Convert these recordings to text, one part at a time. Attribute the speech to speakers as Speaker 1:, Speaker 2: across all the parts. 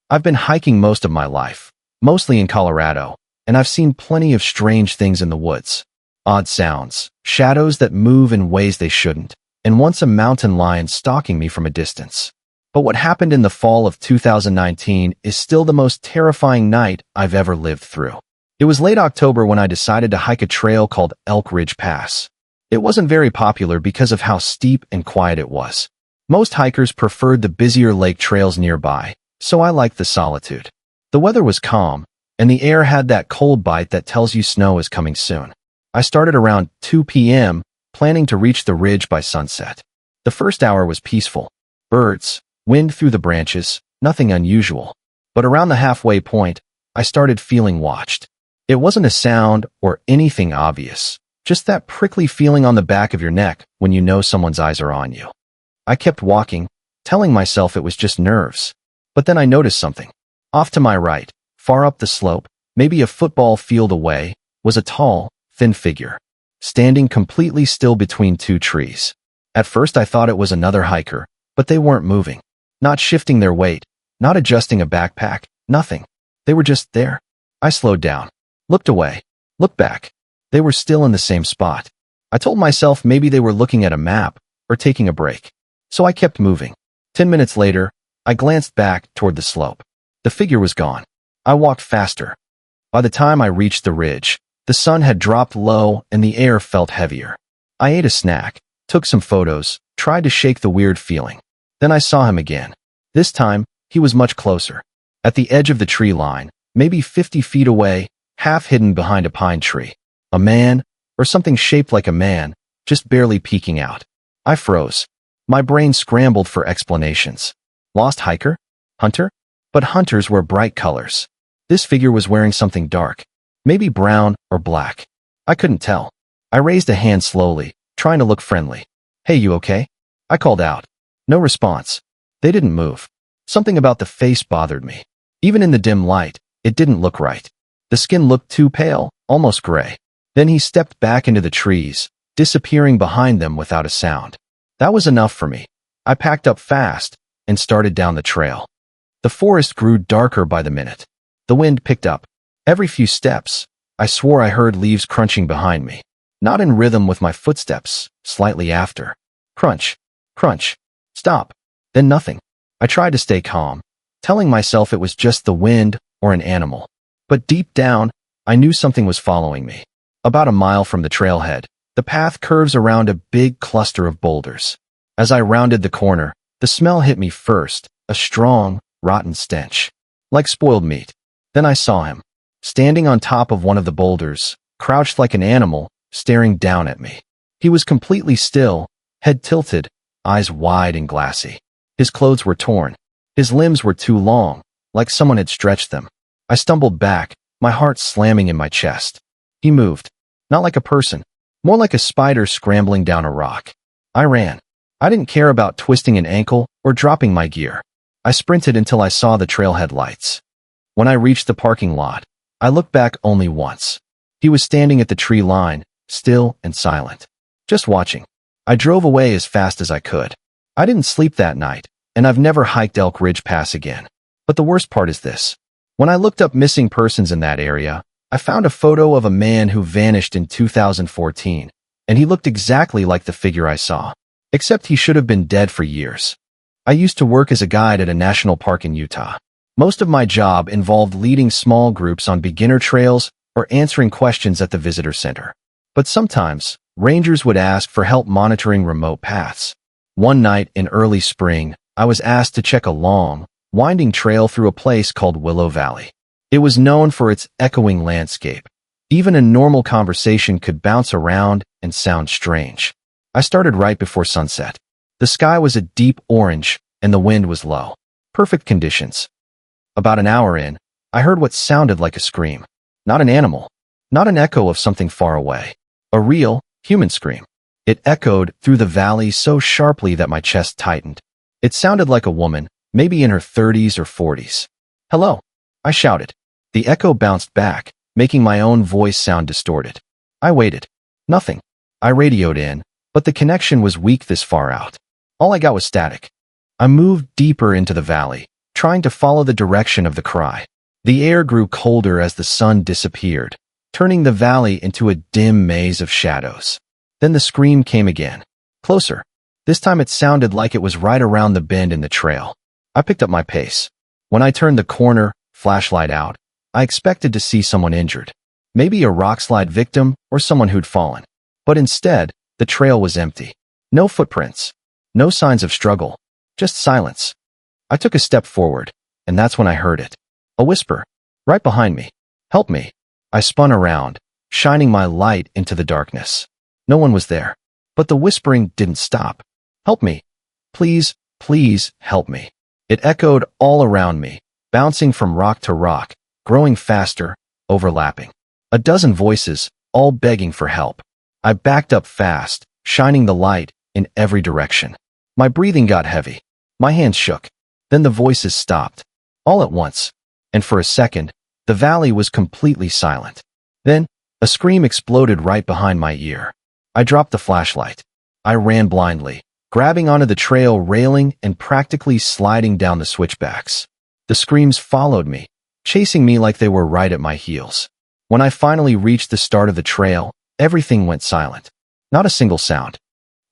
Speaker 1: I've been hiking most of my life, mostly in Colorado, and I've seen plenty of strange things in the woods. Odd sounds, shadows that move in ways they shouldn't, and once a mountain lion stalking me from a distance. But what happened in the fall of 2019 is still the most terrifying night I've ever lived through. It was late October when I decided to hike a trail called Elk Ridge Pass. It wasn't very popular because of how steep and quiet it was. Most hikers preferred the busier lake trails nearby, so I liked the solitude. The weather was calm, and the air had that cold bite that tells you snow is coming soon. I started around 2 p.m., planning to reach the ridge by sunset. The first hour was peaceful. Birds, wind through the branches, nothing unusual. But around the halfway point, I started feeling watched. It wasn't a sound or anything obvious, just that prickly feeling on the back of your neck when you know someone's eyes are on you. I kept walking, telling myself it was just nerves. But then I noticed something. Off to my right, far up the slope, maybe a football field away, was a tall, thin figure, standing completely still between two trees. At first I thought it was another hiker, but they weren't moving. Not shifting their weight, not adjusting a backpack, nothing. They were just there. I slowed down, looked away, looked back. They were still in the same spot. I told myself maybe they were looking at a map or taking a break. So I kept moving. 10 minutes later, I glanced back toward the slope. The figure was gone. I walked faster. By the time I reached the ridge, the sun had dropped low and the air felt heavier. I ate a snack, took some photos, tried to shake the weird feeling. Then I saw him again. This time, he was much closer. At the edge of the tree line, maybe 50 feet away, half hidden behind a pine tree. A man, or something shaped like a man, just barely peeking out. I froze. My brain scrambled for explanations. Lost hiker? Hunter? But hunters wear bright colors. This figure was wearing something dark, maybe brown or black. I couldn't tell. I raised a hand slowly, trying to look friendly. "Hey, you okay?" I called out. No response. They didn't move. Something about the face bothered me. Even in the dim light, it didn't look right. The skin looked too pale, almost gray. Then he stepped back into the trees, disappearing behind them without a sound. That was enough for me. I packed up fast and started down the trail. The forest grew darker by the minute. The wind picked up. Every few steps, I swore I heard leaves crunching behind me. Not in rhythm with my footsteps, slightly after. Crunch, crunch, stop, then nothing. I tried to stay calm, telling myself it was just the wind or an animal. But deep down, I knew something was following me. About a mile from the trailhead, the path curves around a big cluster of boulders. As I rounded the corner, the smell hit me first, a strong, rotten stench. Like spoiled meat. Then I saw him, standing on top of one of the boulders, crouched like an animal, staring down at me. He was completely still, head tilted, eyes wide and glassy. His clothes were torn. His limbs were too long, like someone had stretched them. I stumbled back, my heart slamming in my chest. He moved. Not like a person, more like a spider scrambling down a rock. I ran. I didn't care about twisting an ankle or dropping my gear. I sprinted until I saw the trailhead lights. When I reached the parking lot, I looked back only once. He was standing at the tree line, still and silent. Just watching. I drove away as fast as I could. I didn't sleep that night, and I've never hiked Elk Ridge Pass again. But the worst part is this. When I looked up missing persons in that area, I found a photo of a man who vanished in 2014, and he looked exactly like the figure I saw. Except he should have been dead for years. I used to work as a guide at a national park in Utah. Most of my job involved leading small groups on beginner trails or answering questions at the visitor center. But sometimes, rangers would ask for help monitoring remote paths. One night in early spring, I was asked to check a long, winding trail through a place called Willow Valley. It was known for its echoing landscape. Even a normal conversation could bounce around and sound strange. I started right before sunset. The sky was a deep orange, and the wind was low. Perfect conditions. About an hour in, I heard what sounded like a scream. Not an animal. Not an echo of something far away. A real, human scream. It echoed through the valley so sharply that my chest tightened. It sounded like a woman, maybe in her 30s or 40s. "Hello," I shouted. The echo bounced back, making my own voice sound distorted. I waited. Nothing. I radioed in, but the connection was weak this far out. All I got was static. I moved deeper into the valley, trying trying to follow the direction of the cry. The air grew colder as the sun disappeared, turning the valley into a dim maze of shadows. Then the scream came again. Closer. This time it sounded like it was right around the bend in the trail. I picked up my pace. When I turned the corner, flashlight out, I expected to see someone injured. Maybe a rockslide victim or someone who'd fallen. But instead, the trail was empty. No footprints. No signs of struggle. Just silence. I took a step forward, and that's when I heard it. A whisper. Right behind me. Help me. I spun around, shining my light into the darkness. No one was there. But the whispering didn't stop. Help me. Please, please help me. It echoed all around me, bouncing from rock to rock, growing faster, overlapping. A dozen voices, all begging for help. I backed up fast, shining the light in every direction. My breathing got heavy. My hands shook. Then the voices stopped. All at once. And for a second, the valley was completely silent. Then, a scream exploded right behind my ear. I dropped the flashlight. I ran blindly, grabbing onto the trail railing and practically sliding down the switchbacks. The screams followed me, chasing me like they were right at my heels. When I finally reached the start of the trail, everything went silent. Not a single sound.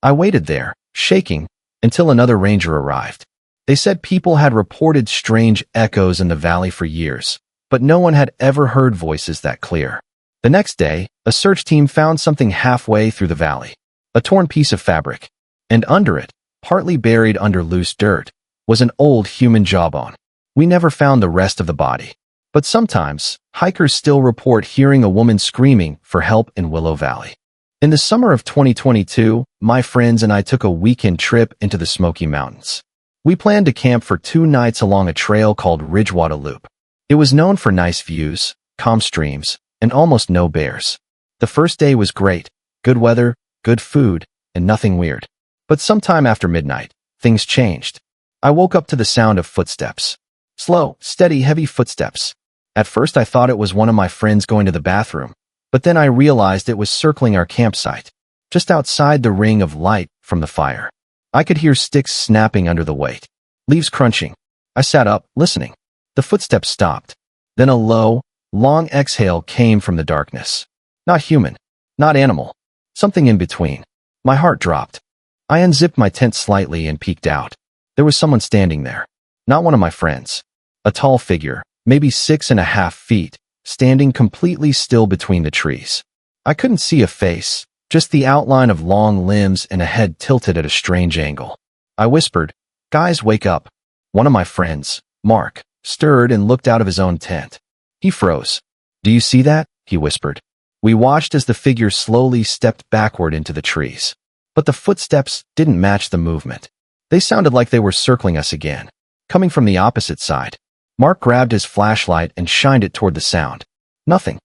Speaker 1: I waited there, shaking, until another ranger arrived. They said people had reported strange echoes in the valley for years, but no one had ever heard voices that clear. The next day, a search team found something halfway through the valley. A torn piece of fabric. And under it, partly buried under loose dirt, was an old human jawbone. We never found the rest of the body. But sometimes, hikers still report hearing a woman screaming for help in Willow Valley. In the summer of 2022, my friends and I took a weekend trip into the Smoky Mountains. We planned to camp for 2 nights along a trail called Ridgewater Loop. It was known for nice views, calm streams, and almost no bears. The first day was great, good weather, good food, and nothing weird. But sometime after midnight, things changed. I woke up to the sound of footsteps. Slow, steady, heavy footsteps. At first I thought it was one of my friends going to the bathroom, but then I realized it was circling our campsite, just outside the ring of light from the fire. I could hear sticks snapping under the weight, leaves crunching. I sat up, listening. The footsteps stopped. Then a low, long exhale came from the darkness. Not human, not animal, something in between. My heart dropped. I unzipped my tent slightly and peeked out. There was someone standing there. Not one of my friends. A tall figure, maybe 6.5 feet, standing completely still between the trees. I couldn't see a face, just the outline of long limbs and a head tilted at a strange angle. I whispered, "Guys, wake up." One of my friends, Mark, stirred and looked out of his own tent. He froze. "Do you see that?" he whispered. We watched as the figure slowly stepped backward into the trees. But the footsteps didn't match the movement. They sounded like they were circling us again, coming from the opposite side. Mark grabbed his flashlight and shined it toward the sound. Nothing.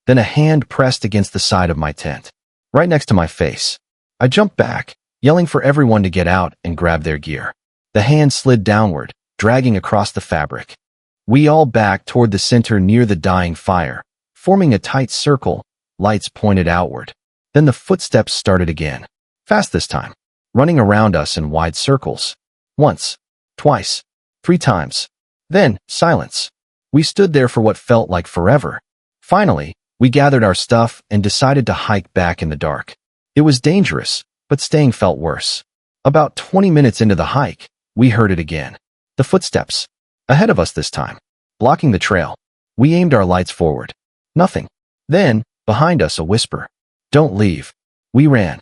Speaker 1: Then a hand pressed against the side of my tent, right next to my face. I jumped back, yelling for everyone to get out and grab their gear. The hand slid downward, dragging across the fabric. We all backed toward the center near the dying fire, forming a tight circle, lights pointed outward. Then the footsteps started again. Fast this time, running around us in wide circles. Once, twice, 3 times. Then, silence. We stood there for what felt like forever. Finally, we gathered our stuff and decided to hike back in the dark. It was dangerous, but staying felt worse. About 20 minutes into the hike, we heard it again. The footsteps. Ahead of us this time, blocking the trail. We aimed our lights forward. Nothing. Then, behind us, a whisper. "Don't leave." We ran.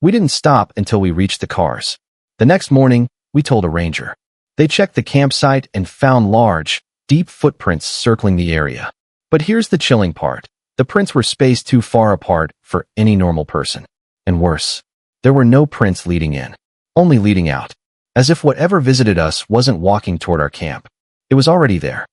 Speaker 1: We didn't stop until we reached the cars. The next morning, we told a ranger. They checked the campsite and found large, deep footprints circling the area. But here's the chilling part. The prints were spaced too far apart for any normal person. And worse, there were no prints leading in, only leading out. As if whatever visited us wasn't walking toward our camp. It was already there.